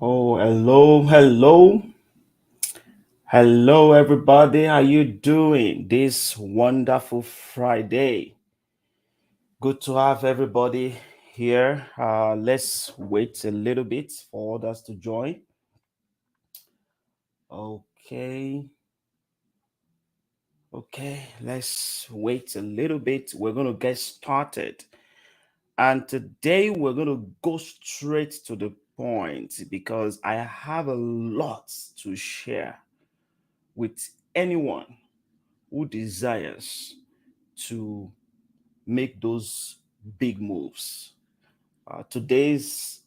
Oh, hello, everybody. How you doing this wonderful Friday? Good to have everybody here. Let's wait a little bit for others to join. Okay, okay. Let's wait a little bit. We're gonna get started, and today we're gonna go straight to the point because I have a lot to share with anyone who desires to make those big moves. Today's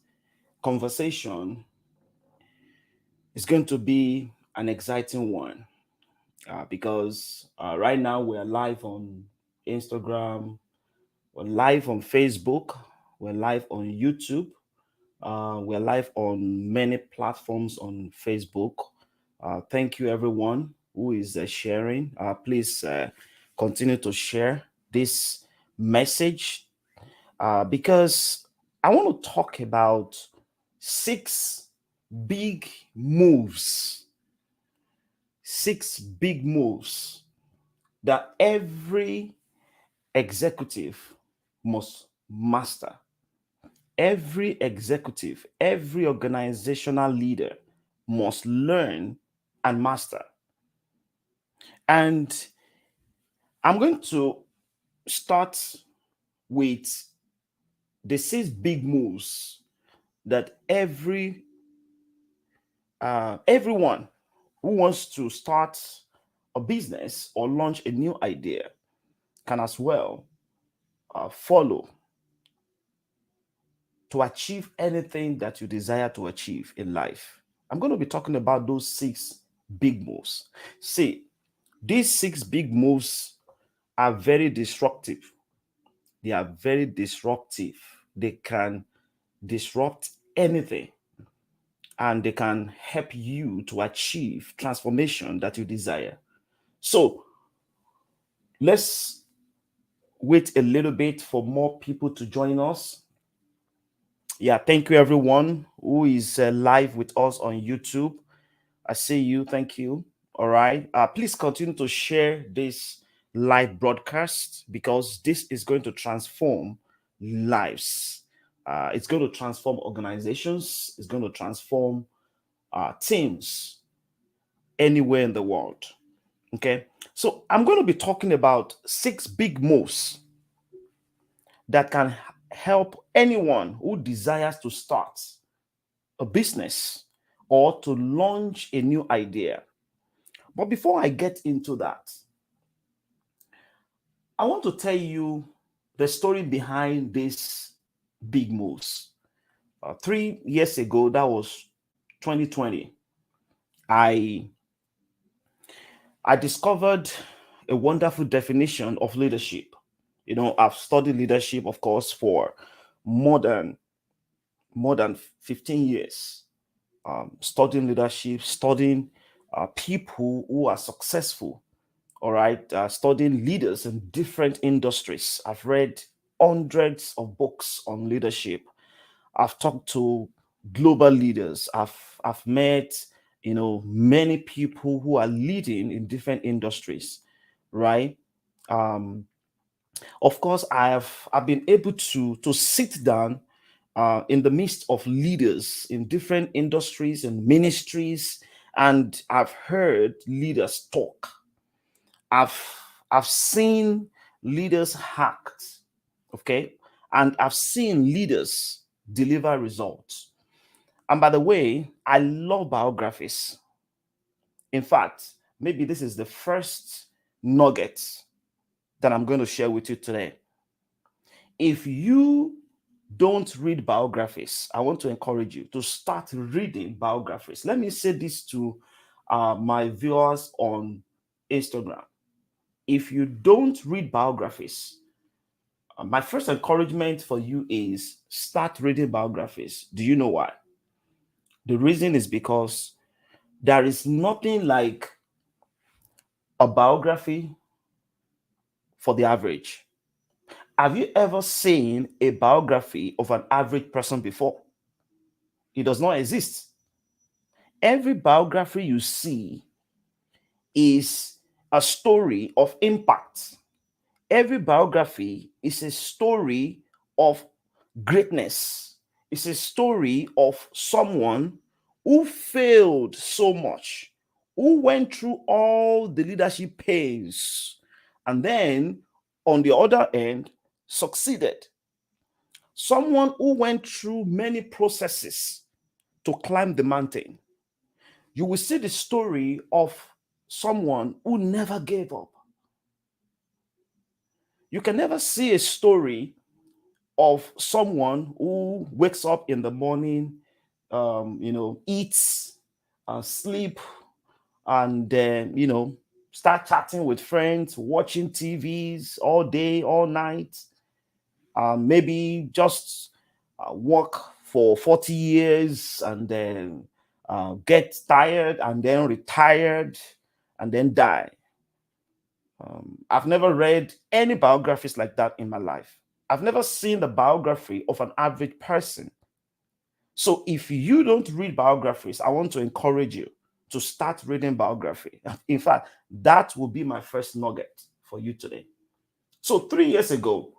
conversation is going to be an exciting one because right now we're live on Instagram, we're live on Facebook, we're live on YouTube, we're live on many platforms on Facebook. Thank you, everyone who is sharing. Please continue to share this message because I want to talk about six big moves, six big moves that every executive must master. Every executive, every organizational leader must learn and master. And I'm going to start with the six big moves that everyone who wants to start a business or launch a new idea can as well follow to achieve anything that you desire to achieve in life. I'm going to be talking about those six big moves. See, these six big moves are very disruptive. They are very disruptive. They can disrupt anything and they can help you to achieve transformation that you desire. So let's wait a little bit for more people to join us. Yeah, thank you everyone who is live with us on YouTube. I see you. Thank you. All right. Please continue to share this live broadcast because this is going to transform lives. It's going to transform organizations. It's going to transform teams anywhere in the world. Okay. So I'm going to be talking about six big moves that can help anyone who desires to start a business or to launch a new idea. But before I get into that, I want to tell you the story behind these big moves. 3 years ago, that was 2020, I I discovered a wonderful definition of leadership. I've studied leadership, of course, for more than more than 15 years. Studying leadership, studying people who are successful. All right, studying leaders in different industries. I've read hundreds of books on leadership. I've talked to global leaders. I've met, many people who are leading in different industries, right? Um, of course, I've been able to sit down in the midst of leaders in different industries and ministries, and I've heard leaders talk. I've I've seen leaders act, okay, and I've seen leaders deliver results. And by the way, I love biographies. In fact, maybe this is the first nugget that I'm going to share with you today. If you don't read biographies, I want to encourage you to start reading biographies. Let me say this to my viewers on Instagram. If you don't read biographies, my first encouragement for you is start reading biographies. Do you know why? The reason is because there is nothing like a biography for the average. Have you ever seen a biography of an average person before? It does not exist. Every biography you see is a story of impact. Every biography is a story of greatness. It's a story of someone who failed so much, who went through all the leadership pains, and then on the other end, succeeded. Someone who went through many processes to climb the mountain. You will see the story of someone who never gave up. You can never see a story of someone who wakes up in the morning, eats, sleep, and then, start chatting with friends, watching TVs all day, all night, maybe just work for 40 years and then get tired and then retired and then die. I've never read any biographies like that in my life. I've never seen the biography of an average person. So if you don't read biographies, I want to encourage you to start reading biography. In fact, that will be my first nugget for you today. So 3 years ago,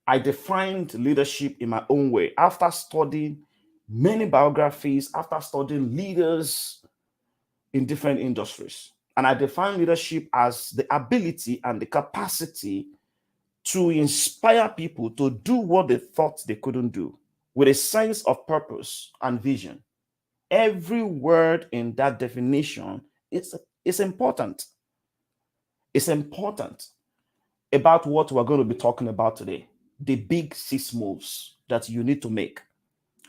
I defined leadership in my own way after studying many biographies, after studying leaders in different industries. And I define leadership as the ability and the capacity to inspire people to do what they thought they couldn't do with a sense of purpose and vision. Every word in that definition is important. It's important about what we're going to be talking about today. The big 6 moves that you need to make.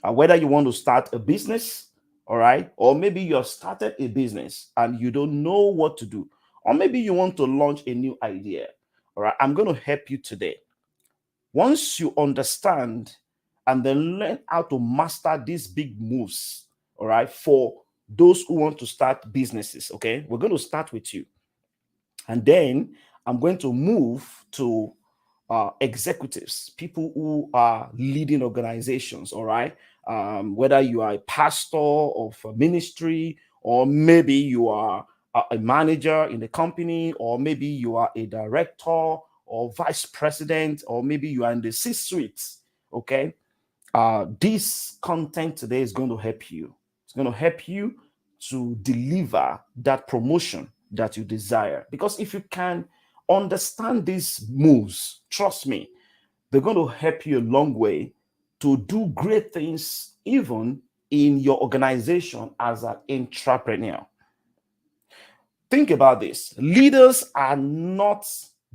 Whether you want to start a business, all right, or maybe you have started a business and you don't know what to do, or maybe you want to launch a new idea, all right, I'm going to help you today. Once you understand and then learn how to master these big moves, all right, for those who want to start businesses, okay, we're going to start with you. And then I'm going to move to executives, people who are leading organizations, all right? Whether you are a pastor of a ministry, or maybe you are a manager in a company, or maybe you are a director or vice president, or maybe you are in the C-suite, okay? This content today is going to help you. It's going to help you to deliver that promotion that you desire. Because if you can understand these moves, trust me, they're going to help you a long way to do great things, even in your organization as an entrepreneur. Think about this. Leaders are not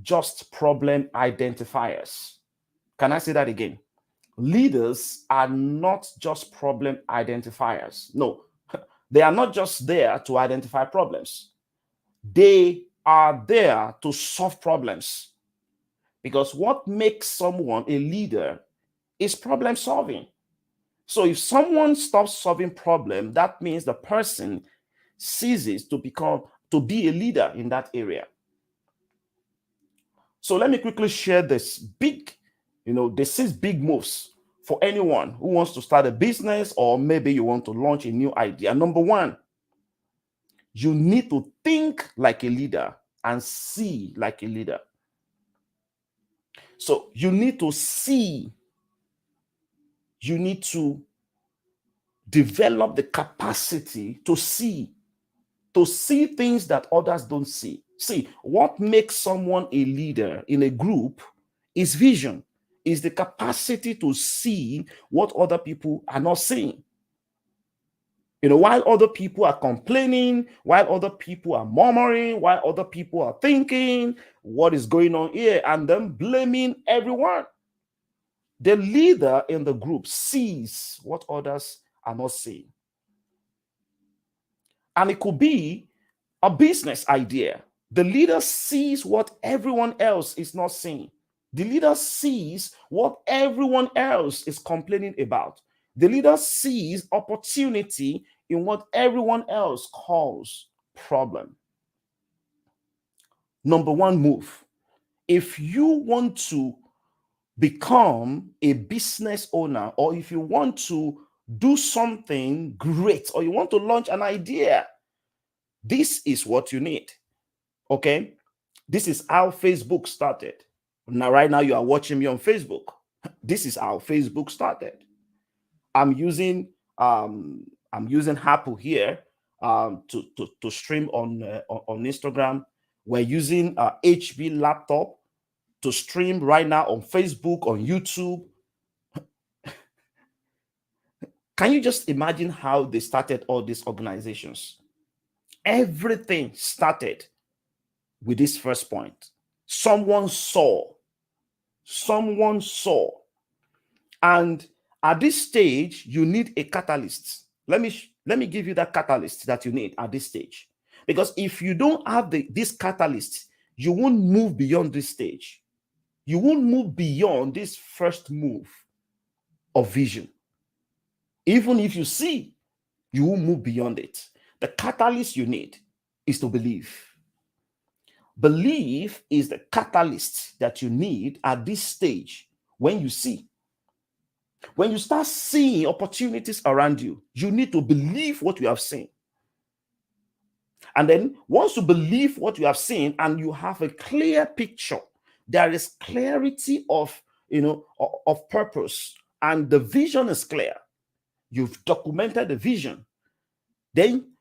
just problem identifiers. Can I say that again? Leaders are not just problem identifiers. No, they are not just there to identify problems. They are there to solve problems. Because what makes someone a leader is problem solving. So if someone stops solving problem, that means the person ceases to be a leader in that area. So let me quickly share this the 6 big moves for anyone who wants to start a business, or maybe you want to launch a new idea. Number 1, you need to think like a leader and see like a leader. So you need to see, you need to develop the capacity to see things that others don't see. See, what makes someone a leader in a group is vision, is the capacity to see what other people are not seeing. While other people are complaining, while other people are murmuring, while other people are thinking, what is going on here, and then blaming everyone. The leader in the group sees what others are not seeing. And it could be a business idea. The leader sees what everyone else is not seeing. The leader sees what everyone else is complaining about. The leader sees opportunity in what everyone else calls problem. Number 1 move. If you want to become a business owner, or if you want to do something great, or you want to launch an idea, this is what you need. Okay. This is how Facebook started. Now, right now, you are watching me on Facebook. This is how Facebook started. I'm using Apple here to stream on Instagram. We're using HP laptop to stream right now on Facebook, on YouTube. Can you just imagine how they started all these organizations? Everything started with this first point. Someone saw. And at this stage, you need a catalyst. Let me give you that catalyst that you need at this stage. Because if you don't have this catalyst, you won't move beyond this stage. You won't move beyond this first move of vision. Even if you see, you won't move beyond it. The catalyst you need is to believe. Belief is the catalyst that you need at this stage. When you see, when you start seeing opportunities around you, you need to believe what you have seen. And then once you believe what you have seen and you have a clear picture, there is clarity of purpose, and the vision is clear. You've documented the vision. Then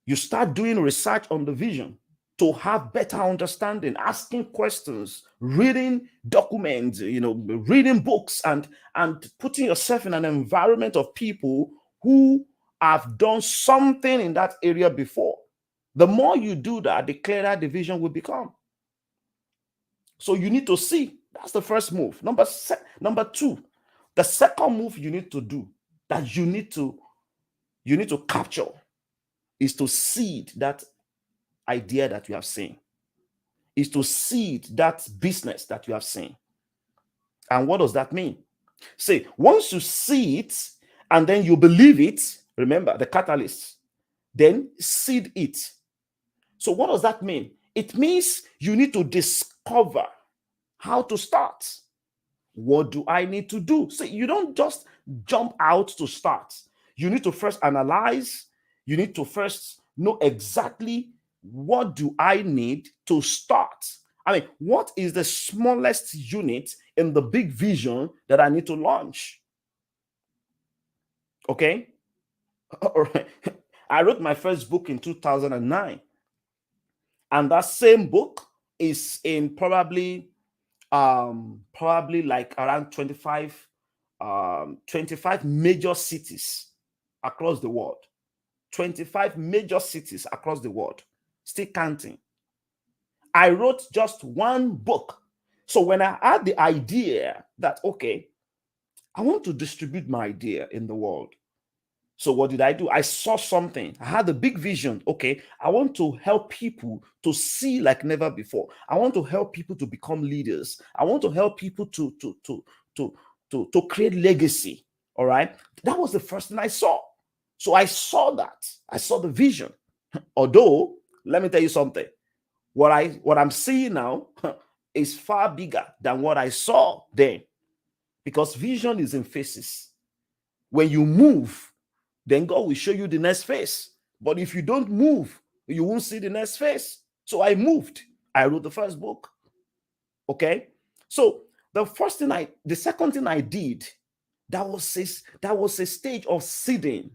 you start doing research on the vision to have better understanding, asking questions, reading documents, reading books, and putting yourself in an environment of people who have done something in that area before. The more you do that, the clearer the vision will become. So you need to see. That's the first move. Number two, the second move you need to do, that you need to capture, is to seed that idea that you have seen, is to seed that business that you have seen. And what does that mean? Say, once you see it and then you believe it, remember the catalyst, then seed it. So what does that mean? It means you need to discover how to start. What do I need to do? So you don't just jump out to start. You need to first analyze. You need to first know exactly what do I need to start. I mean, what is the smallest unit in the big vision that I need to launch? Okay. All right. I wrote my first book in 2009. And that same book is in probably like around 25 major cities across the world. 25 major cities across the world, still counting. I wrote just one book. So when I had the idea that, okay, I want to distribute my idea in the world. So what did I do? I saw something. I had a big vision. Okay, I want to help people to see like never before. I want to help people to become leaders. I want to help people to create legacy. All right. That was the first thing I saw. So I saw that. I saw the vision. Although, let me tell you something. What I'm seeing now is far bigger than what I saw then. Because vision is in phases. When you move, then God will show you the next phase. But if you don't move, you won't see the next phase. So I moved. I wrote the first book. Okay. So the second thing I did, that was a stage of seeding.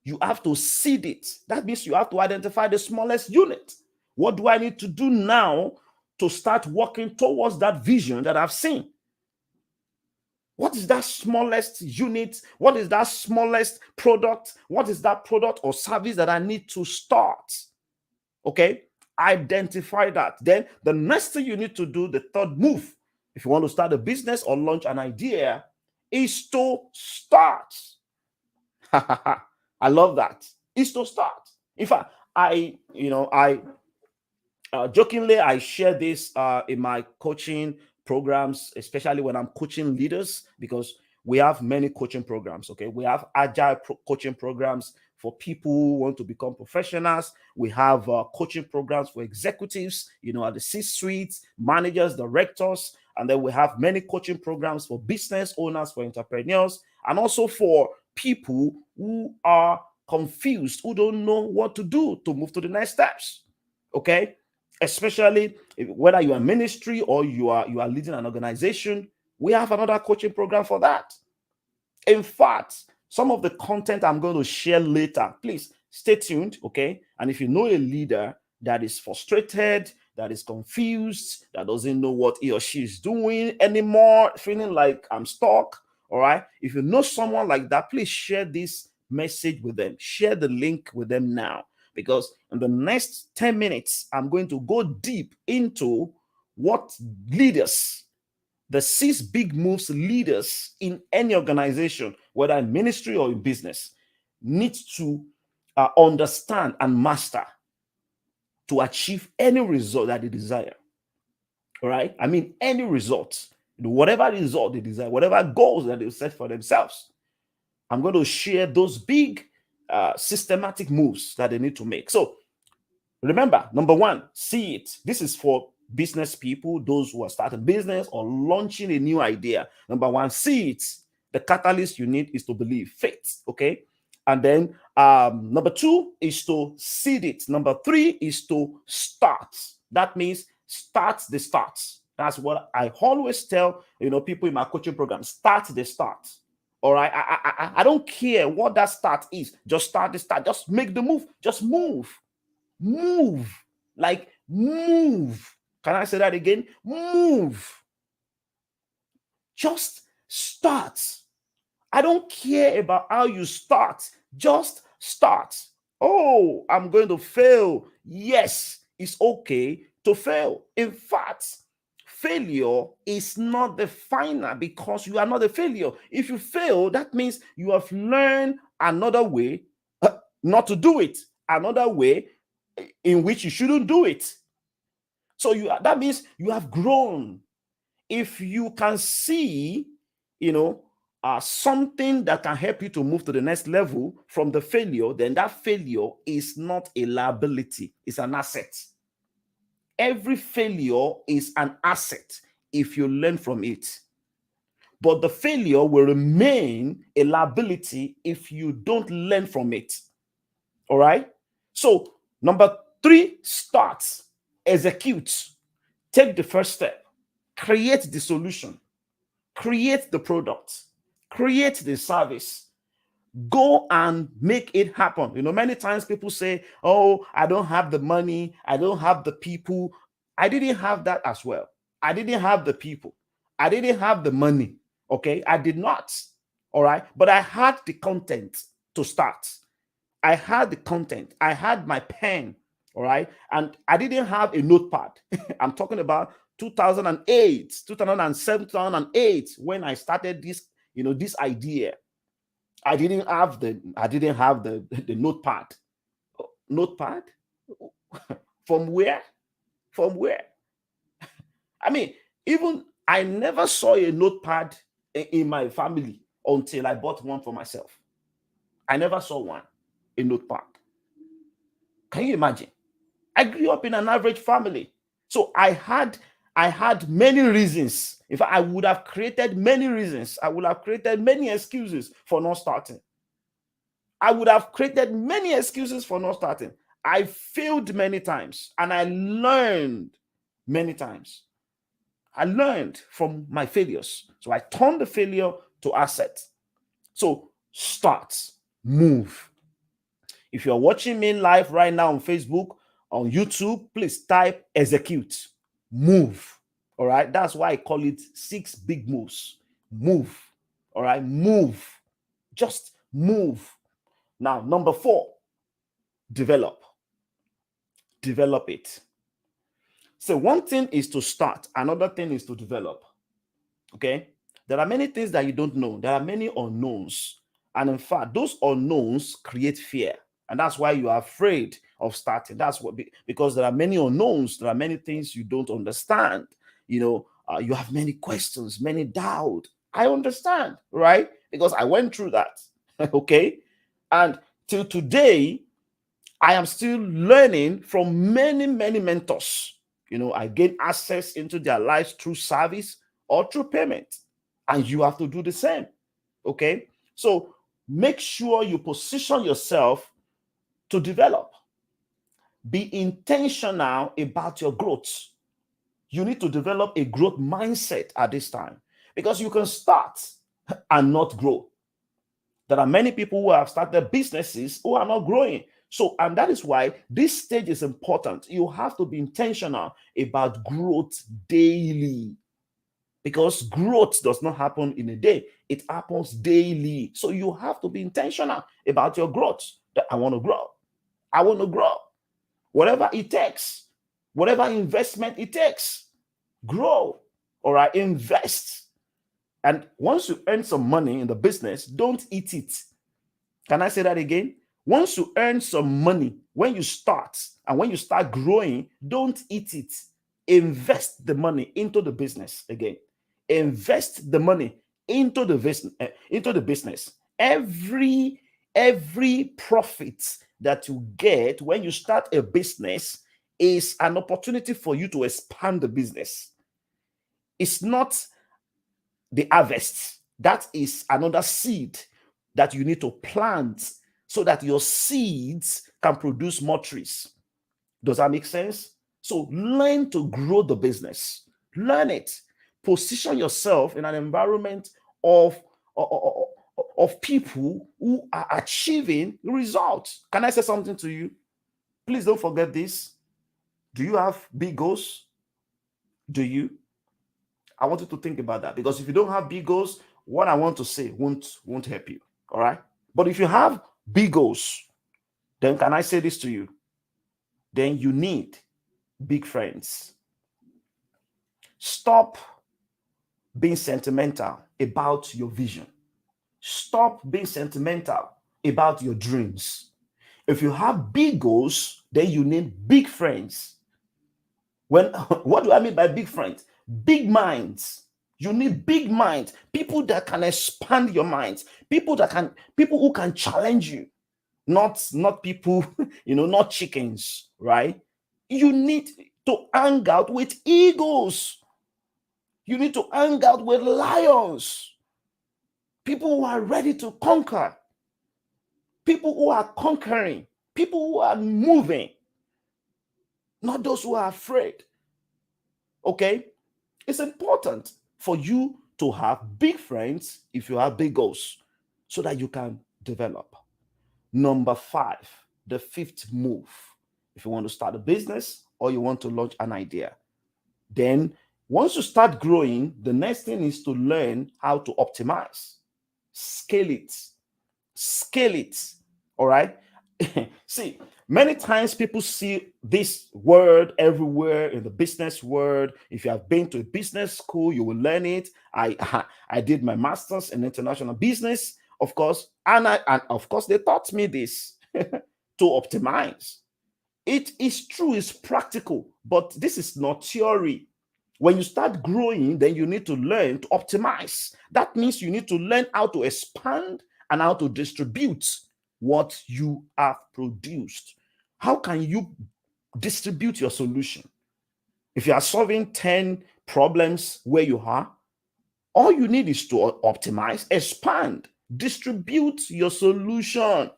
You have to seed it. That means you have to identify the smallest unit. What do I need to do now to start working towards that vision that I've seen? What is that smallest unit? What is that smallest product? What is that product or service that I need to start? Okay, identify that. Then the next thing you need to do, the third move, if you want to start a business or launch an idea, is to start. I love that. Is to start. In fact, jokingly, I share this in my coaching programs, especially when I'm coaching leaders, because we have many coaching programs. Okay, we have agile coaching programs for people who want to become professionals. We have coaching programs for executives, at the C-suite, managers, directors, and then we have many coaching programs for business owners, for entrepreneurs, and also for people who are confused, who don't know what to do to move to the next steps. Okay, especially whether you are ministry or you are leading an organization, we have another coaching program for that. In fact, some of the content I'm going to share later, please stay tuned, okay? And if you know a leader that is frustrated, that is confused, that doesn't know what he or she is doing anymore, feeling like I'm stuck, all right? If you know someone like that, please share this message with them. Share the link with them now, because in the next 10 minutes, I'm going to go deep into what leaders, the 6 big moves leaders in any organization, whether in ministry or in business, need to understand and master to achieve any result that they desire. All right? I mean, any result, whatever result they desire, whatever goals that they set for themselves. I'm going to share those big systematic moves that they need to make. So remember, number 1, see it. This is for business people, those who are starting business or launching a new idea. Number 1, see it. The catalyst you need is to believe, faith. Okay. And then number 2 is to seed it. Number 3 is to start. That means start the start. That's what I always tell people in my coaching program. Start the start. All right. I don't care what that start is. Just start the start. Just make the move. Just move. Move. Like move. Can I say that again? Move. Just start. I don't care about how you start. Just start. Oh, I'm going to fail. Yes, it's okay to fail. In fact, failure is not the final, because you are not a failure. If you fail, that means you have learned another way not to do it, another way in which you shouldn't do it. So that means you have grown. If you can see, something that can help you to move to the next level from the failure, then that failure is not a liability, it's an asset. Every failure is an asset if you learn from it. But the failure will remain a liability if you don't learn from it. All right? So, number 3, start, execute, take the first step, create the solution, create the product, create the service, go and make it happen. Many times people say, oh, I don't have the money, I don't have the people. I didn't have that as well. I didn't have the people, I didn't have the money. Okay, I did not. All right, but I had the content to start. I had the content, I had my pen. All right, and I didn't have a notepad. I'm talking about 2008, 2007, 2008, when I started this, this idea. I didn't have the notepad. Notepad? From where? From where? I mean, even I never saw a notepad in my family until I bought one for myself. I never saw one, a notepad. Can you imagine? I grew up in an average family. So I had many reasons. In fact, I would have created many reasons. I would have created many excuses for not starting. I would have created many excuses for not starting. I failed many times and I learned many times. I learned from my failures. So I turned the failure to asset. So start, move. If you're watching me live right now on Facebook, on YouTube, please type execute, move. All right. That's why I call it 6 big moves. Move. All right. Move. Just move. Now, number 4, develop. Develop it. So one thing is to start. Another thing is to develop. Okay. There are many things that you don't know. There are many unknowns. And in fact, those unknowns create fear. And that's why you are afraid of starting. That's what, because there are many unknowns. There are many things you don't understand. You have many questions, many doubts. I understand, right? Because I went through that. Okay. And till today, I am still learning from many, many mentors. I gain access into their lives through service or through payment. And you have to do the same. Okay. So make sure you position yourself to develop. Be intentional about your growth. You need to develop a growth mindset at this time, because you can start and not grow. There are many people who have started businesses who are not growing. So, and that is why this stage is important. You have to be intentional about growth daily, because growth does not happen in a day, it happens daily. So, you have to be intentional about your growth. That I want to grow. I want to grow. Whatever it takes, whatever investment it takes, grow. All right, invest. And once you earn some money in the business, don't eat it. Can I say that again? Once you earn some money, when you start and when you start growing, don't eat it. Invest the money into the business again. Invest the money into the business. Every profit that you get when you start a business is an opportunity for you to expand the business. It's not the harvest. That is another seed that you need to plant so that your seeds can produce more trees. Does that make sense? So learn to grow the business. Learn it. Position yourself in an environment of, of, of people who are achieving results. Can I say something to you? Please don't forget this. Do you have big goals? Do you? I want you to think about that, because if you don't have big goals, what I want to say won't help you. All right. But if you have big goals, then can I say this to you? Then you need big friends. Stop being sentimental about your vision. Stop being sentimental about your dreams. If you have big goals, then you need big friends. What do I mean by big friends? Big minds. You need big minds, people that can expand your minds, people who can challenge you, not people, not chickens, right? You need to hang out with eagles. You need to hang out with lions, people who are ready to conquer, people who are conquering, people who are moving, not those who are afraid. Okay? It's important for you to have big friends if you have big goals so that you can develop. Number 5, the 5th move. If you want to start a business or you want to launch an idea, then once you start growing, the next thing is to learn how to optimize, scale it, scale it. All right. See, many times people see this word everywhere in the business world. If you have been to a business school, you will learn it. I did my master's in international business, of course, and of course they taught me this to optimize. It is true, it's practical, but this is not theory. When you start growing, then you need to learn to optimize. That means you need to learn how to expand and how to distribute what you have produced. How can you distribute your solution? If you are solving 10 problems where you are, all you need is to optimize, expand, distribute your solution.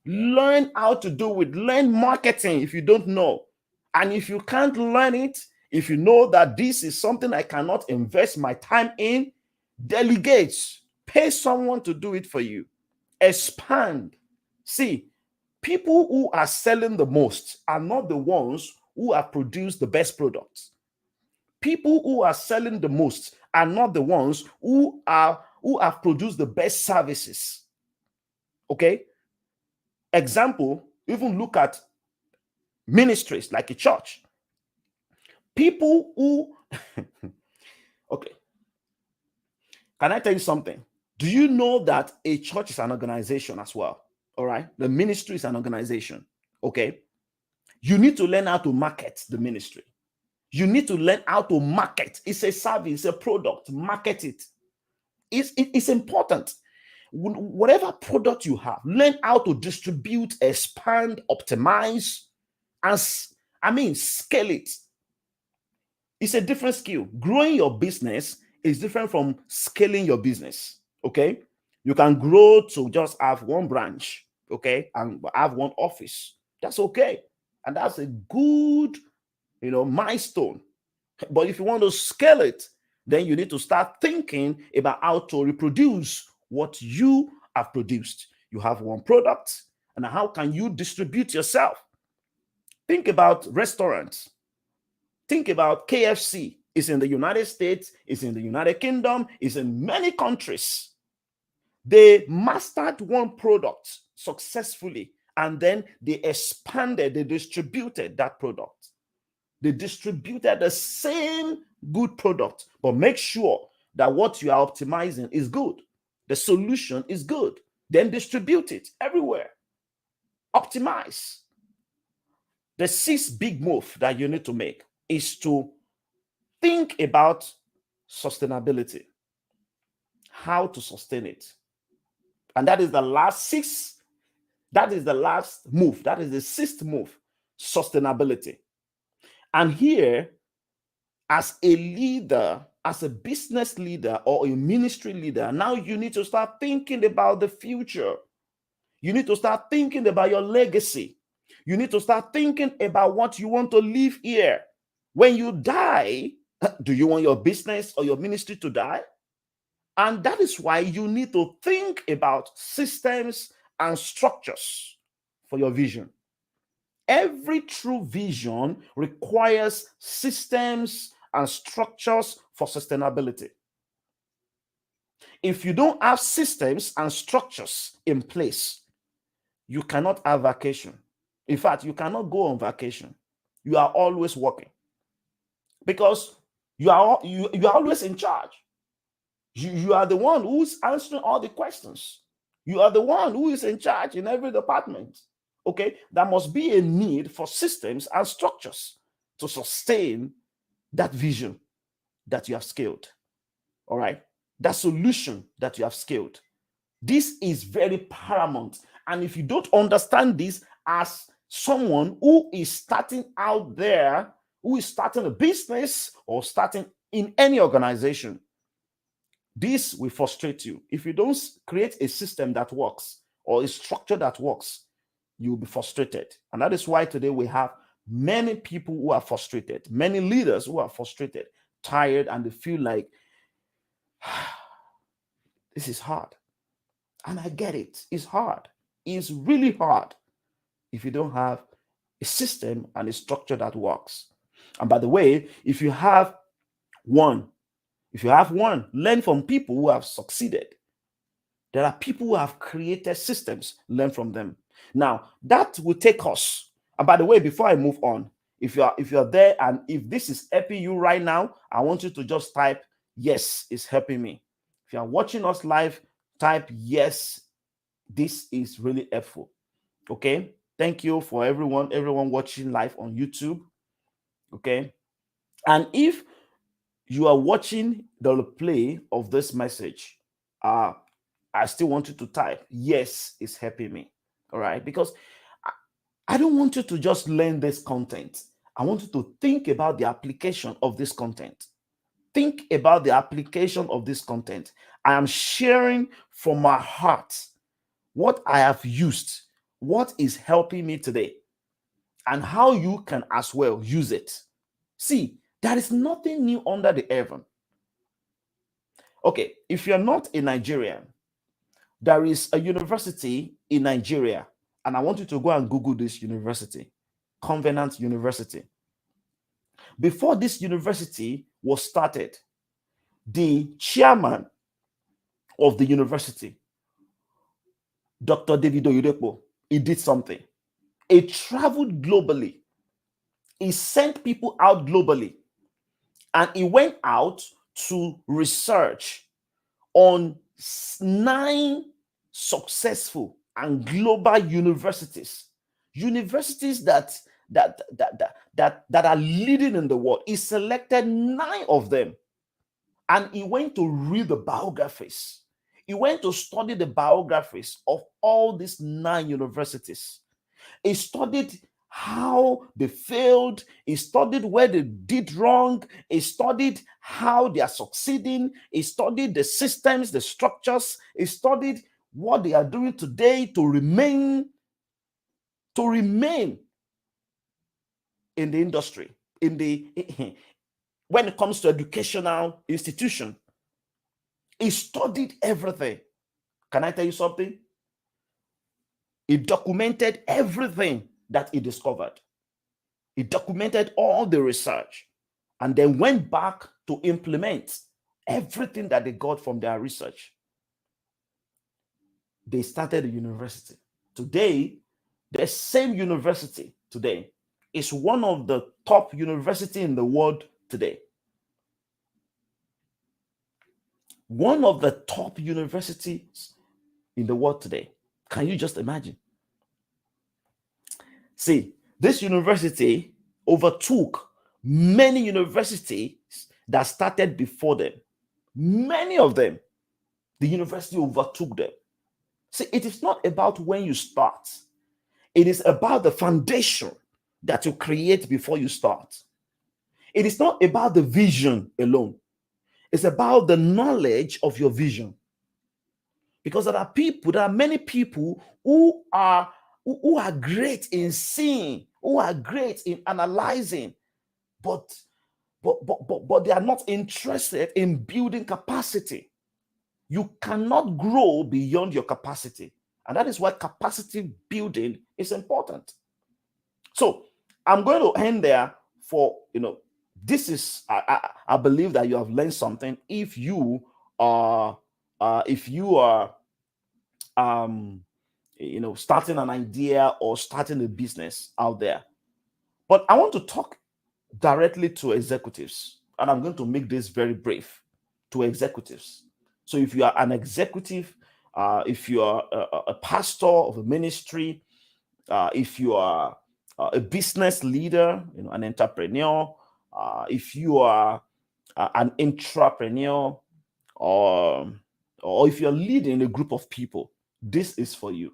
Learn how to do it. Learn marketing if you don't know. And if you can't learn it, if you know that this is something I cannot invest my time in, delegate. Pay someone to do it for you. Expand. See, people who are selling the most are not the ones who have produced the best products. People who are selling the most are not the ones who have produced the best services. Okay? Example, even look at ministries like a church. People who okay. Can I tell you something? Do you know that a church is an organization as well? All right. The ministry is an organization. Okay. You need to learn how to market the ministry. You need to learn how to market. It's a service, a product. Market it. It's important. Whatever product you have, learn how to distribute, expand, optimize, and scale it. It's a different skill. Growing your business is different from scaling your business. Okay. You can grow to just have one branch, okay, and have one office. That's okay. And that's a good, milestone. But if you want to scale it, then you need to start thinking about how to reproduce what you have produced. You have one product, and how can you distribute yourself? Think about restaurants. Think about KFC. It's in the United States, it's in the United Kingdom, it's in many countries. They mastered one product successfully, and then they expanded, they distributed that product. They distributed the same good product, but make sure that what you are optimizing is good. The solution is good. Then distribute it everywhere. Optimize. The sixth big move that you need to make is to think about sustainability, how to sustain it. And that is the last six, that is the last move. That is the sixth move, sustainability. And here, as a leader, as a business leader or a ministry leader, now you need to start thinking about the future. You need to start thinking about your legacy. You need to start thinking about what you want to leave here. When you die, do you want your business or your ministry to die? And that is why you need to think about systems and structures for your vision. Every true vision requires systems and structures for sustainability. If you don't have systems and structures in place, you cannot have vacation. In fact, you cannot go on vacation. You are always working because you are always in charge. You are the one who's answering all the questions. You are the one who is in charge in every department. Okay, there must be a need for systems and structures to sustain that vision that you have scaled. All right, that solution that you have scaled. This is very paramount. And if you don't understand this as someone who is starting out there, who is starting a business or starting in any organization, this will frustrate you. If you don't create a system that works or a structure that works, you'll be frustrated. And that is why today we have many people who are frustrated, many leaders who are frustrated, tired, and they feel like this is hard. And I get it. It's hard. It's really hard if you don't have a system and a structure that works. And by the way, if you have one, learn from people who have succeeded. There are people who have created systems, learn from them. Now, that will take us. And by the way, before I move on, if you're there and if this is helping you right now, I want you to just type, yes, it's helping me. If you are watching us live, type, yes, this is really helpful. Okay. Thank you for everyone watching live on YouTube. Okay. And if you are watching the replay of this message, I still want you to type, yes, it's helping me. All right. Because I don't want you to just learn this content. I want you to think about the application of this content. Think about the application of this content. I am sharing from my heart what I have used, what is helping me today, and how you can as well use it. See, there is nothing new under the heaven. Okay, if you're not a Nigerian, there is a university in Nigeria, and I want you to go and Google this university, Covenant University. Before this university was started, the chairman of the university, Dr. David Oyedepo, he did something. He traveled globally. He sent people out globally. And he went out to research on 9 successful and global universities. Universities that are leading in the world. He selected 9 of them. And he went to read the biographies. He went to study the biographies of all these 9 universities. He studied how they failed. He studied where they did wrong. He studied how they are succeeding. He studied the systems, the structures. He studied what they are doing today to remain in the industry, in the when it comes to educational institution. He studied everything. Can I tell you something? He documented everything that he discovered. He documented all the research and then went back to implement everything that they got from their research. They started a university. Today, the same university today is one of the top universities in the world today. One of the top universities in the world today. Can you just imagine? See, this university overtook many universities that started before them. Many of them, the university overtook them. See, it is not about when you start, it is about the foundation that you create before you start. It is not about the vision alone, it's about the knowledge of your vision. Because there are many people who are great in seeing, who are great in analyzing, but they are not interested in building capacity. You cannot grow beyond your capacity, and that is why capacity building is important. So I'm going to end there. For this is I believe that you have learned something if you are starting an idea or starting a business out there. But I want to talk directly to executives, and I'm going to make this very brief. To executives. So if you are an executive, if you are a pastor of a ministry, if you are a business leader, an entrepreneur, if you are an intrapreneur, or if you're leading a group of people, this is for you.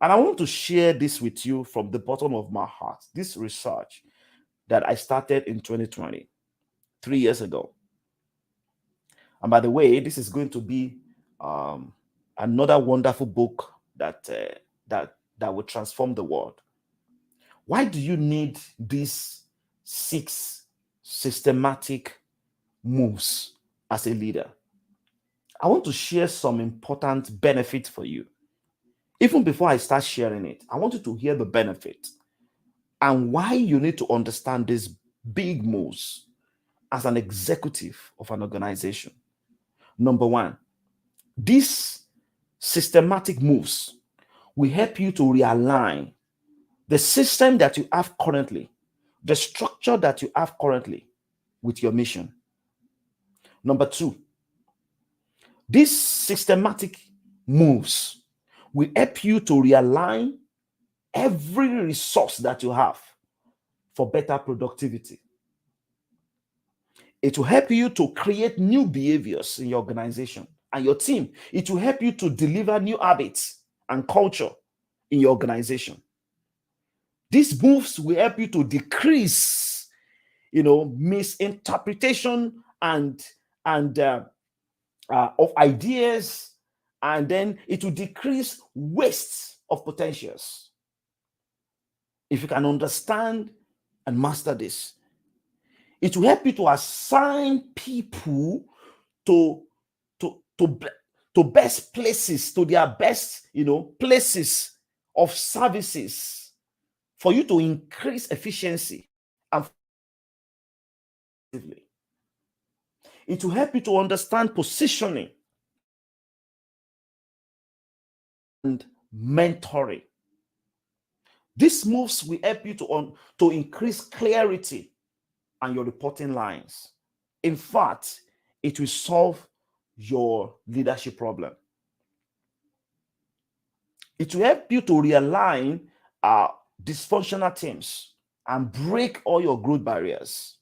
And I want to share this with you from the bottom of my heart. This research that I started in 2020, 3 years ago. And by the way, this is going to be another wonderful book that will transform the world. Why do you need these 6 systematic moves as a leader? I want to share some important benefits for you. Even before I start sharing it, I want you to hear the benefit and why you need to understand these big moves as an executive of an organization. Number 1, these systematic moves will help you to realign the system that you have currently, the structure that you have currently with your mission. Number 2, these systematic moves will help you to realign every resource that you have for better productivity. It will help you to create new behaviors in your organization and your team. It will help you to deliver new habits and culture in your organization. These moves will help you to decrease, misinterpretation and of ideas, and then it will decrease waste of potentials. If you can understand and master this, it will help you to assign people to best places, to their best, places of services for you to increase efficiency and effectively. It will help you to understand positioning and mentoring. These moves will help you to increase clarity and your reporting lines. In fact, it will solve your leadership problem. It will help you to realign dysfunctional teams and break all your growth barriers.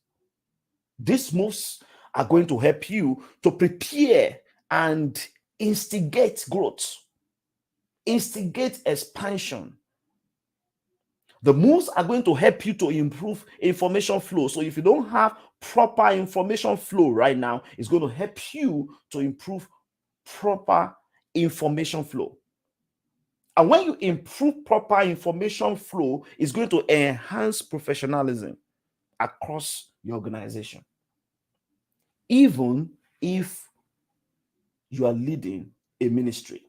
These moves are going to help you to prepare and instigate growth, instigate expansion. The moves are going to help you to improve information flow. So if you don't have proper information flow right now, it's going to help you to improve proper information flow. And when you improve proper information flow, it's going to enhance professionalism across your organization. Even if you are leading a ministry,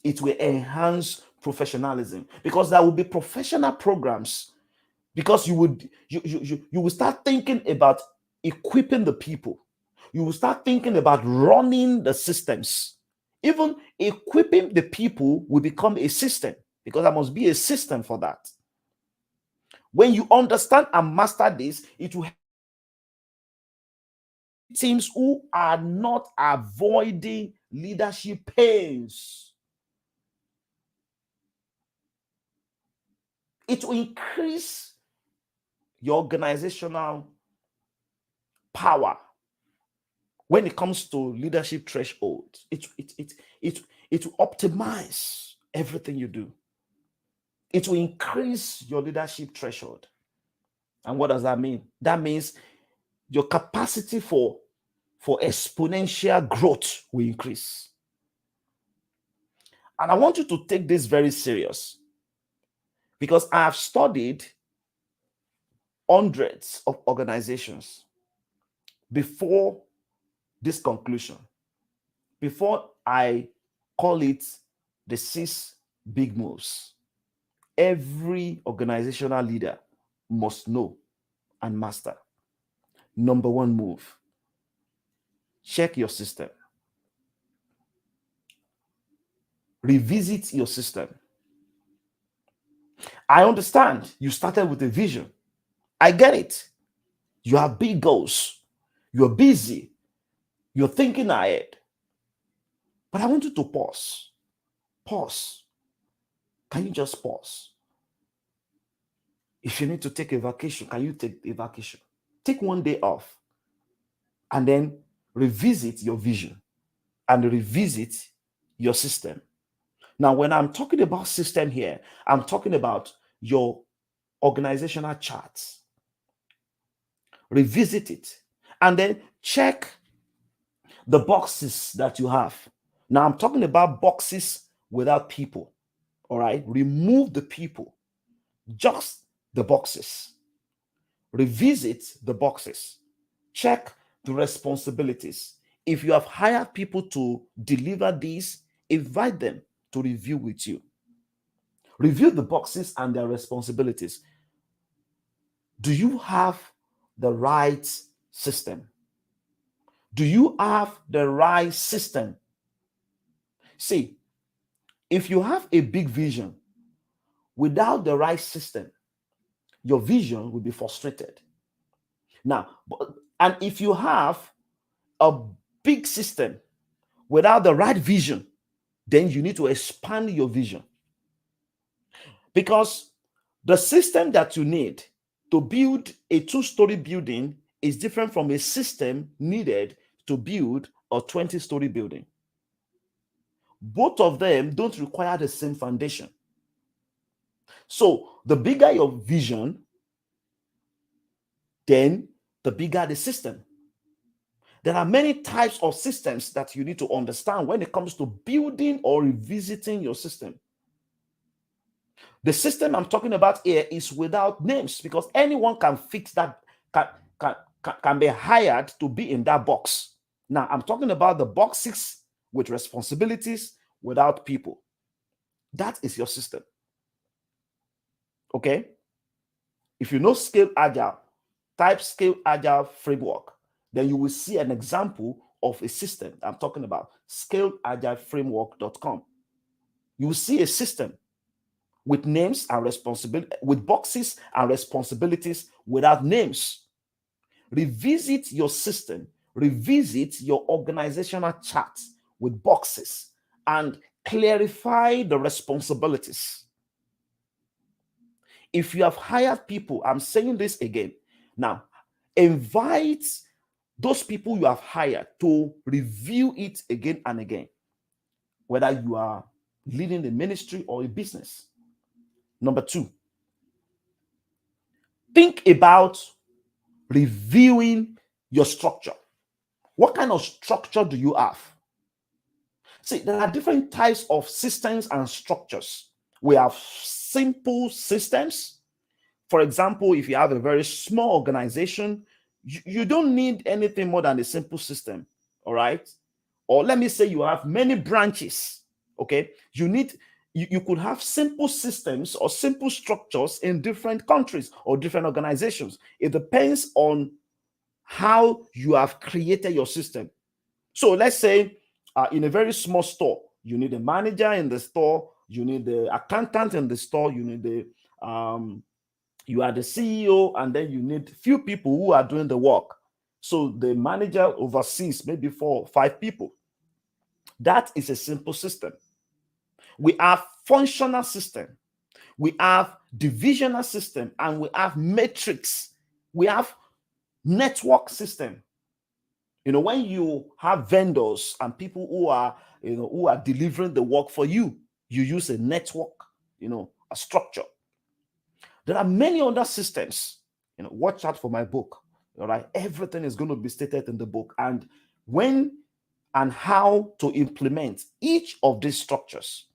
it will enhance professionalism because there will be professional programs, because you will start thinking about equipping the people. You will start thinking about running the systems. Even equipping the people will become a system, because there must be a system for that. When you understand and master this, it will help teams who are not avoiding leadership pains. It will increase your organizational power when it comes to leadership threshold. It will optimize everything you do. It will increase your leadership threshold. And what does that mean? That means your capacity for exponential growth will increase. And I want you to take this very serious, because I have studied hundreds of organizations before this conclusion, before I call it the 6 big moves. Every organizational leader must know and master. Number 1 move: check your system. Revisit your system. I understand you started with a vision. I get it. You have big goals. You're busy. You're thinking ahead. But I want you to pause. Pause. Can you just pause? If you need to take a vacation, can you take a vacation? Take 1 day off and then revisit your vision and revisit your system. Now, when I'm talking about system here, I'm talking about your organizational charts. Revisit it and then check the boxes that you have. Now, I'm talking about boxes without people. All right. Remove the people, just the boxes. Revisit the boxes. Check the responsibilities. If you have hired people to deliver these, invite them to review with you. Review the boxes and their responsibilities. Do you have the right system? Do you have the right system? See, if you have a big vision without the right system, your vision will be frustrated. Now, and if you have a big system without the right vision, then you need to expand your vision. Because the system that you need to build a 2-story building is different from a system needed to build a 20-story building. Both of them don't require the same foundation. So the bigger your vision, then the bigger the system. There are many types of systems that you need to understand when it comes to building or revisiting your system. The system I'm talking about here is without names, because anyone can fix that, can be hired to be in that box. Now, I'm talking about the boxes with responsibilities without people. That is your system. Okay? If you know Scale Agile, type Scale Agile framework, then you will see an example of a system I'm talking about, scaleagileframework.com. You will see a system with names and responsibility, with boxes and responsibilities without names. Revisit your system, revisit your organizational chart with boxes, and clarify the responsibilities. If you have hired people, I'm saying this again. Now, invite those people you have hired to review it again and again, whether you are leading a ministry or a business. Number two, think about reviewing your structure. What kind of structure do you have? See, there are different types of systems and structures. We have simple systems. For example, if you have a very small organization, you don't need anything more than a simple system. All right. Or let me say you have many branches. Okay. You could have simple systems or simple structures in different countries or different organizations. It depends on how you have created your system. So let's say in a very small store, you need a manager in the store, you need the accountant in the store, you need the you are the CEO, and then you need few people who are doing the work. So the manager oversees maybe 4 or 5 people. That is a simple system. We have functional system, we have divisional system, and we have matrix. We have network system. When you have vendors and people who are delivering the work for you, you use a network, a structure. There are many other systems. Watch out for my book. All right, everything is going to be stated in the book, and when and how to implement each of these structures.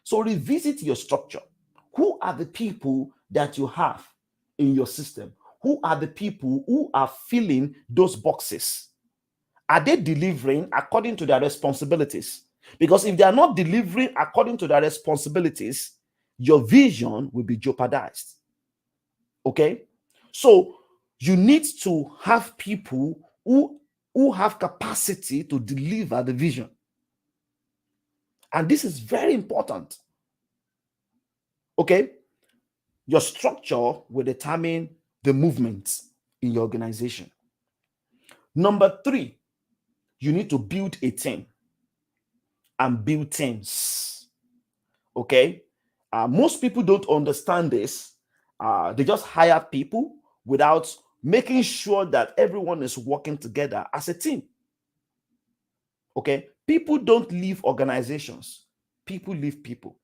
So revisit your structure. Who are the people that you have in your system? Who are the people who are filling those boxes? Are they delivering according to their responsibilities? Because if they are not delivering according to their responsibilities, your vision will be jeopardized. Okay? So you need to have people who have capacity to deliver the vision. And this is very important. Okay? Your structure will determine the movement in your organization. Number 3, you need to build a team and build teams. Okay? Most people don't understand this. They just hire people without making sure that everyone is working together as a team. Okay? People don't leave organizations. People leave people.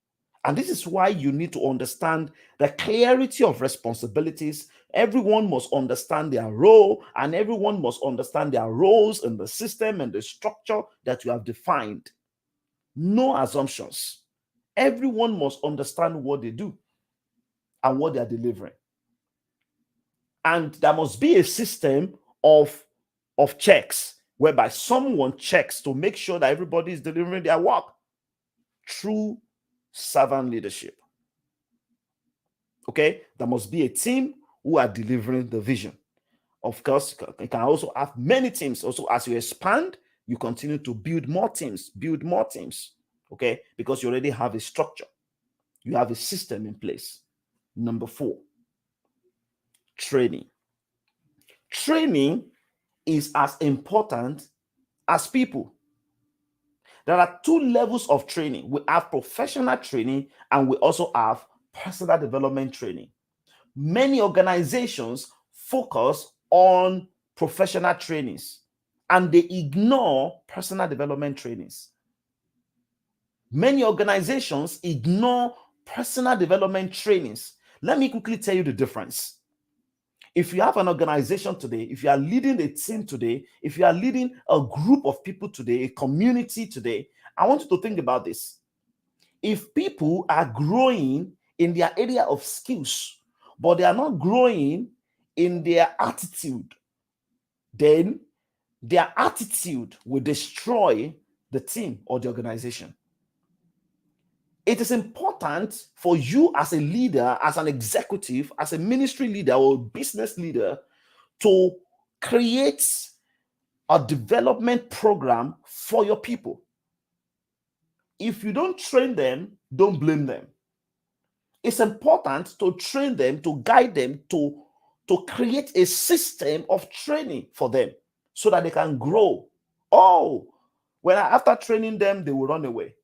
And this is why you need to understand the clarity of responsibilities. Everyone must understand their role, and everyone must understand their roles in the system and the structure that you have defined. No assumptions. Everyone must understand what they do and what they are delivering. And there must be a system of checks whereby someone checks to make sure that everybody is delivering their work. True servant leadership. Okay, there must be a team who are delivering the vision. Of course, you can also have many teams. Also, as you expand, you continue to build more teams. Okay, because you already have a structure, you have a system in place. Number 4, training. Training is as important as people. There are 2 levels of training. We have professional training, and we also have personal development training. Many organizations focus on professional trainings and they ignore personal development trainings. Many organizations ignore personal development trainings. Let me quickly tell you the difference. If you have an organization today, if you are leading a team today, if you are leading a group of people today, a community today, I want you to think about this. If people are growing in their area of skills, but they are not growing in their attitude, then their attitude will destroy the team or the organization. It is important for you as a leader, as an executive, as a ministry leader or business leader to create a development program for your people. If you don't train them, don't blame them. It's important to train them, to guide them, to create a system of training for them so that they can grow. Oh, after training them, they will run away.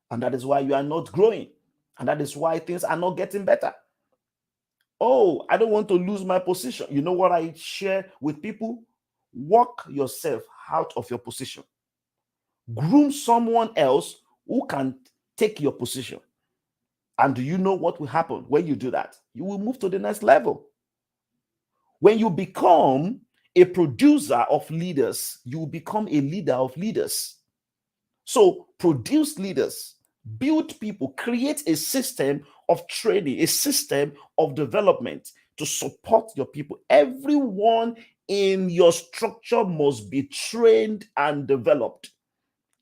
And that is why you are not growing. And that is why things are not getting better. Oh, I don't want to lose my position. You know what I share with people? Work yourself out of your position. Groom someone else who can take your position. And do you know what will happen when you do that? You will move to the next level. When you become a producer of leaders, you will become a leader of leaders. So produce leaders, build people, create a system of training, a system of development to support your people. Everyone in your structure must be trained and developed.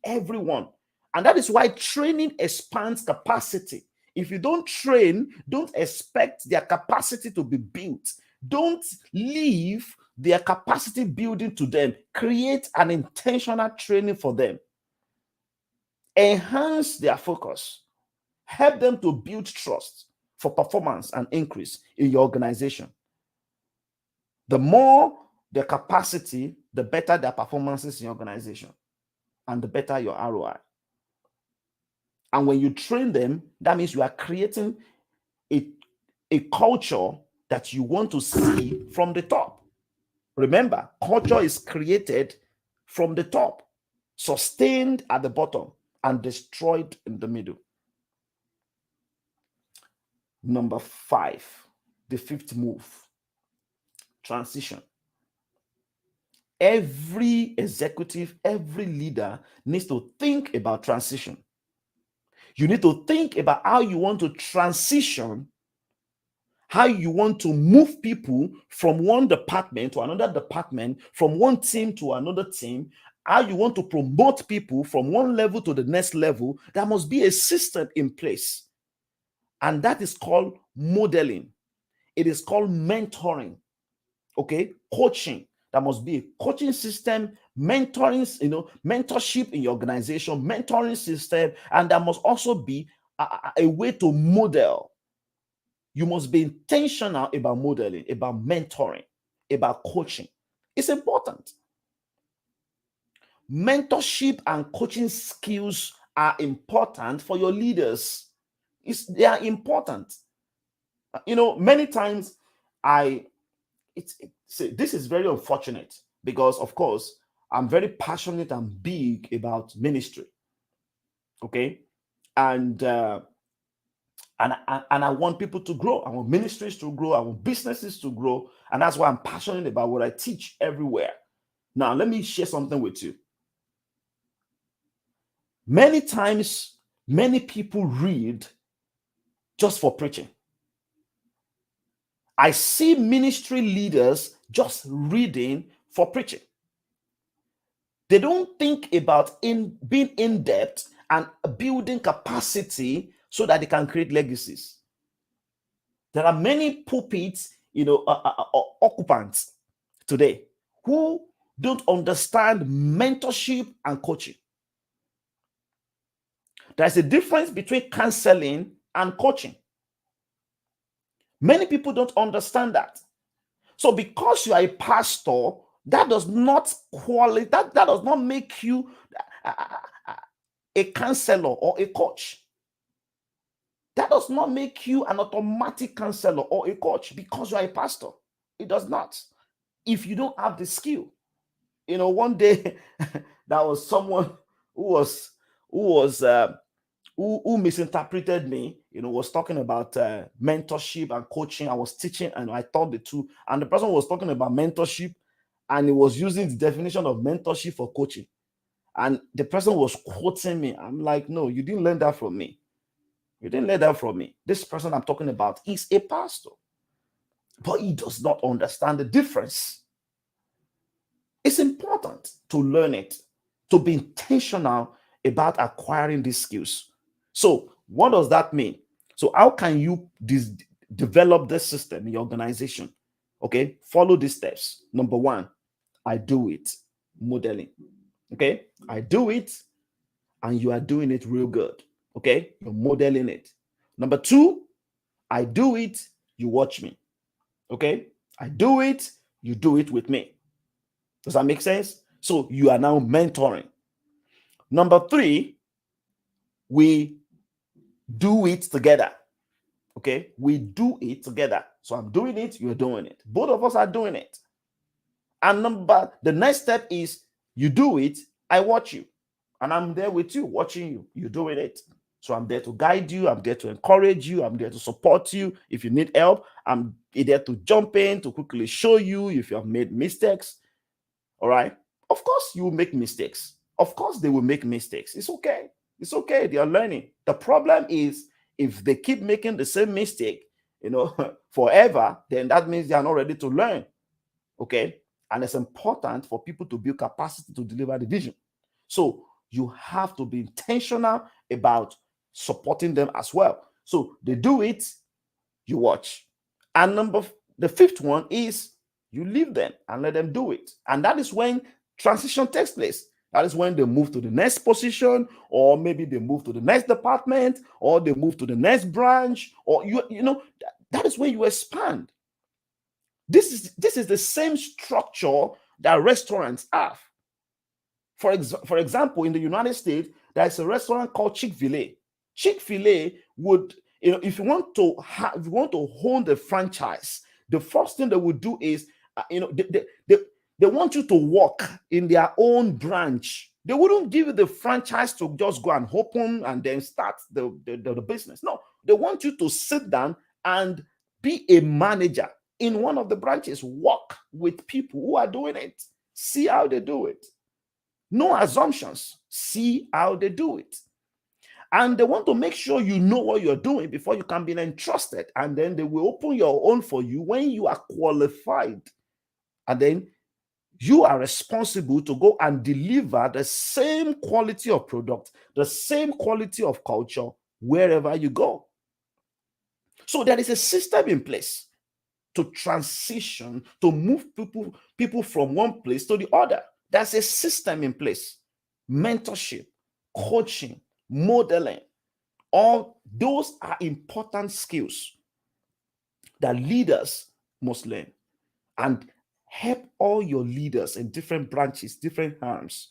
Everyone. And that is why training expands capacity. If you don't train, don't expect their capacity to be built. Don't leave their capacity building to them. Create an intentional training for them. Enhance their focus. Help them to build trust for performance and increase in your organization. The more their capacity, the better their performances in your organization, and the better your ROI. And when you train them, that means you are creating a culture that you want to see from the top. Remember, culture is created from the top, sustained at the bottom, and destroyed in the middle. Number 5, the 5th move, transition. Every executive, every leader needs to think about transition. You need to think about how you want to transition, how you want to move people from one department to another department, from one team to another team, how you want to promote people from one level to the next level. There must be a system in place. And that is called modeling. It is called mentoring. Okay, coaching. There must be a coaching system, mentoring, mentorship in your organization, mentoring system, and there must also be a way to model. You must be intentional about modeling, about mentoring, about coaching. It's important. Mentorship and coaching skills are important for your leaders. They are important. Many times this is very unfortunate because, of course, I'm very passionate and big about ministry. Okay. And I want people to grow. I want ministries to grow. I want businesses to grow. And that's why I'm passionate about what I teach everywhere. Now, let me share something with you. Many times, many people read just for preaching. I see ministry leaders just reading for preaching. They don't think about being in depth and building capacity so that they can create legacies. There are many pulpits, occupants today who don't understand mentorship and coaching. There's a difference between counseling and coaching. Many people don't understand that. So because you are a pastor, that does not that does not make you a counselor or a coach. That does not make you an automatic counselor or a coach because you are a pastor. It does not. If you don't have the skill. One day there was someone who misinterpreted me, was talking about mentorship and coaching. I was teaching and I taught the two. And the person was talking about mentorship and he was using the definition of mentorship for coaching. And the person was quoting me. I'm like, no, you didn't learn that from me. You didn't learn that from me. This person I'm talking about is a pastor, but he does not understand the difference. It's important to learn it, to be intentional about acquiring these skills. So what does that mean? So how can you develop this system in your organization? Okay, follow these steps. Number 1, I do it, modeling. Okay, I do it and you are doing it real good. Okay, you're modeling it. Number 2, I do it, you watch me. Okay, I do it, you do it with me. Does that make sense? So you are now mentoring. Number 3, we do it together. Okay, we do it together. So I'm doing it, you're doing it. Both of us are doing it. And the next step is you do it, I watch you. And I'm there with you, watching you. You're doing it. So I'm there to guide you. I'm there to encourage you. I'm there to support you. If you need help, I'm there to jump in to quickly show you if you have made mistakes. All right. Of course, you will make mistakes. Of course, they will make mistakes. It's okay. It's okay. They are learning. The problem is if they keep making the same mistake, forever, then that means they are not ready to learn. Okay. And it's important for people to build capacity to deliver the vision. So you have to be intentional about supporting them as well. So they do it, you watch. And the fifth one is you leave them and let them do it. And that is when transition takes place. That is when they move to the next position, or maybe they move to the next department, or they move to the next branch, or that is when you expand. This is the same structure that restaurants have. For example, in the United States, there's a restaurant called Chick-fil-A. Chick-fil-A would, if you want to own the franchise, the first thing they would do is, they want you to work in their own branch. They wouldn't give you the franchise to just go and open and then start the business. No, they want you to sit down and be a manager in one of the branches. Work with people who are doing it. See how they do it. No assumptions. See how they do it. And they want to make sure you know what you're doing before you can be entrusted. And then they will open your own for you when you are qualified. And then you are responsible to go and deliver the same quality of product, the same quality of culture wherever you go. So there is a system in place to transition, to move people from one place to the other. There's a system in place. Mentorship, coaching, modeling, all those are important skills that leaders must learn. And help all your leaders in different branches, different arms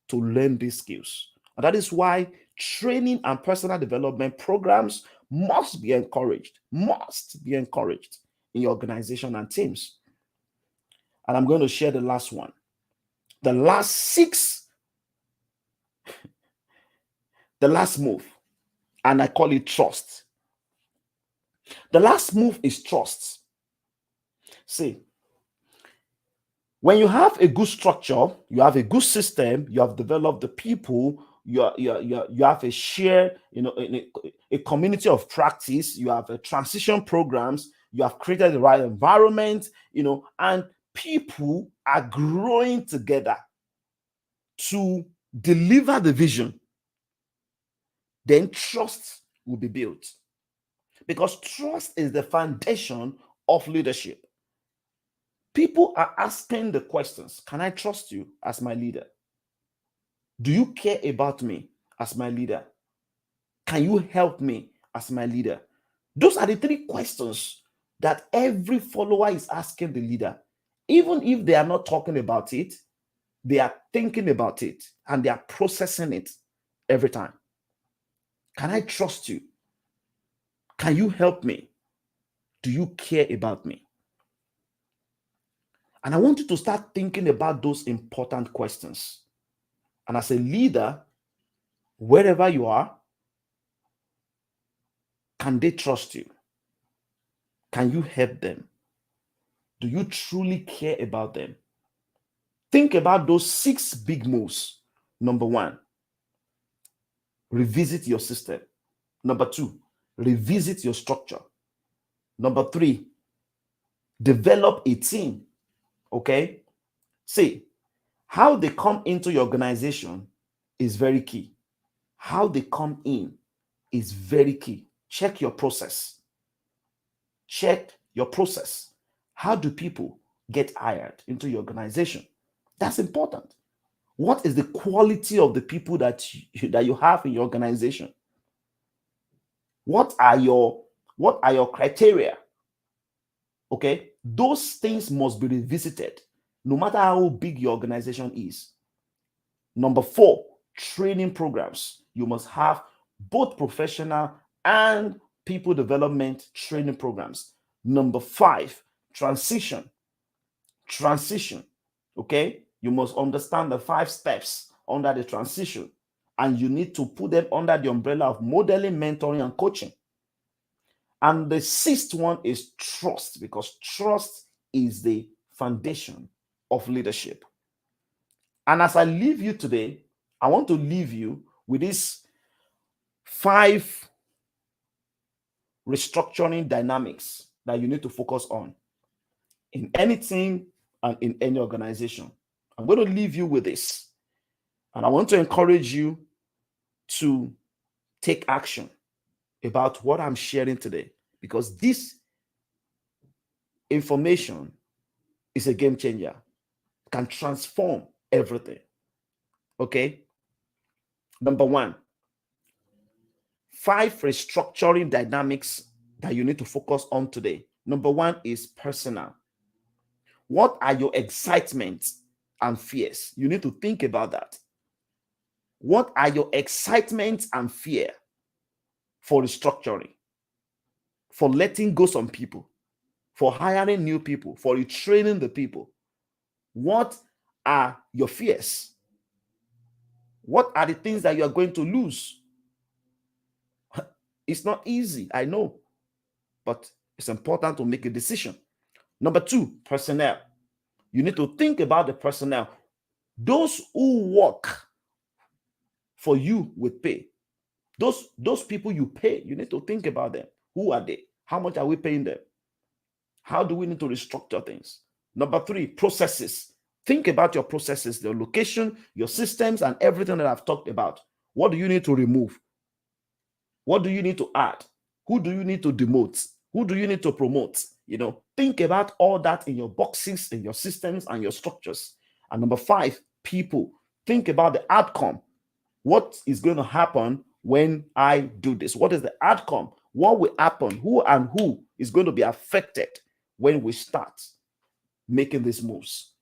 to learn these skills. And that is why training and personal development programs must be encouraged in your organization and teams. And I'm going to share the last one. The last move, and I call it trust. The last move is trust. See, when you have a good structure, you have a good system, you have developed the people, you have a share, a community of practice, you have a transition programs, you have created the right environment, and people are growing together to deliver the vision, then trust will be built. Because trust is the foundation of leadership. People are asking the questions: can I trust you as my leader? Do you care about me as my leader? Can you help me as my leader? Those are the three questions that every follower is asking the leader. Even if they are not talking about it, they are thinking about it and they are processing it every time. Can I trust you? Can you help me? Do you care about me? And I want you to start thinking about those important questions. And as a leader, wherever you are, can they trust you? Can you help them? Do you truly care about them? Think about those 6 big moves. Number 1, revisit your system. Number 2, revisit your structure. Number 3, develop a team. Okay? See, how they come into your organization is very key. How they come in is very key. Check your process. Check your process. How do people get hired into your organization? That's important. What is the quality of the people that you have in your organization? What are your criteria? Okay, those things must be revisited no matter how big your organization is. Number 4, training programs. You must have both professional and people development training programs. Number 5, transition. Okay, you must understand the 5 steps under the transition. and you need to put them under the umbrella of modeling, mentoring, and coaching. And the sixth one is trust, because trust is the foundation of leadership. And as I leave you today, I want to leave you with these 5 restructuring dynamics that you need to focus on in any team and in any organization. I'm going to leave you with this. And I want to encourage you to take action about what I'm sharing today, because this information is a game changer, can transform everything. Okay. Number 1, 5 restructuring dynamics that you need to focus on today. Number 1 is personal. What are your excitements and fears? You need to think about that. What are your excitements and fear for restructuring, for letting go some people, for hiring new people, for retraining the people? What are your fears? What are the things that you are going to lose? It's not easy, I know, but it's important to make a decision. Number 2, personnel. You need to think about the personnel. Those who work for you with pay. Those people you pay, you need to think about them. Who are they? How much are we paying them? How do we need to restructure things? Number 3, processes. Think about your processes, your location, your systems, and everything that I've talked about. What do you need to remove? What do you need to add? Who do you need to demote? Who do you need to promote? Think about all that in your boxes, in your systems, and your structures. And number 5, people. Think about the outcome. What is going to happen when I do this? What is the outcome? What will happen? Who is going to be affected when we start making these moves?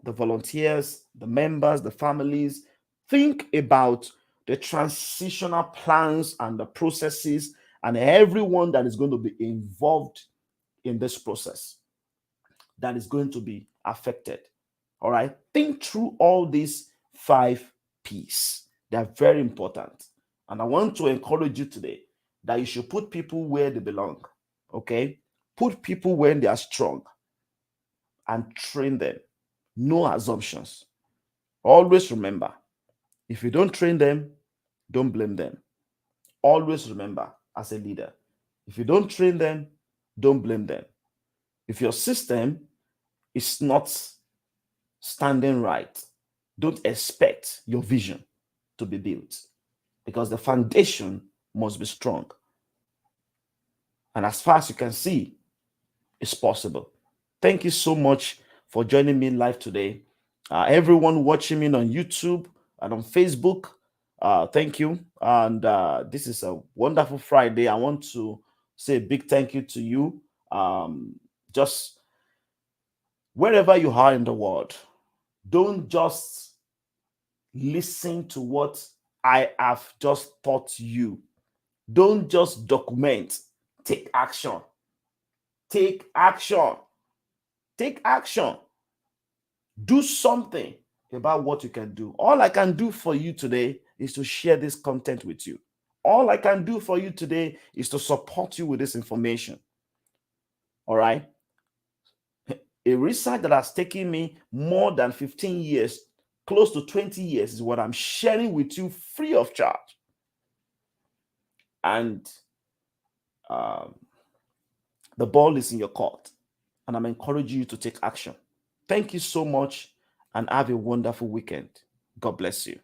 The volunteers, the members, the families. Think about the transitional plans and the processes and everyone that is going to be involved in this process that is going to be affected. All right. Think through all these 5 P's. They are very important. And I want to encourage you today that you should put people where they belong. Okay. Put people where they are strong and train them. No assumptions. Always remember, if you don't train them, don't blame them. Always remember, as a leader, if you don't train them, don't blame them. If your system is not standing right, don't expect your vision to be built, because the foundation must be strong. And as far as you can see, it's possible. Thank you so much for joining me live today. Everyone watching me on YouTube and on Facebook, thank you. And this is a wonderful Friday. I want to say a big thank you to you. Just wherever you are in the world, don't just listen to what I have just taught you. Don't just document. Take action. Take action. Take action. Do something about what you can do. All I can do for you today is to share this content with you. All I can do for you today is to support you with this information. All right. A research that has taken me more than 15 years, close to 20 years, is what I'm sharing with you free of charge. And the ball is in your court. And I'm encouraging you to take action. Thank you so much and have a wonderful weekend. God bless you.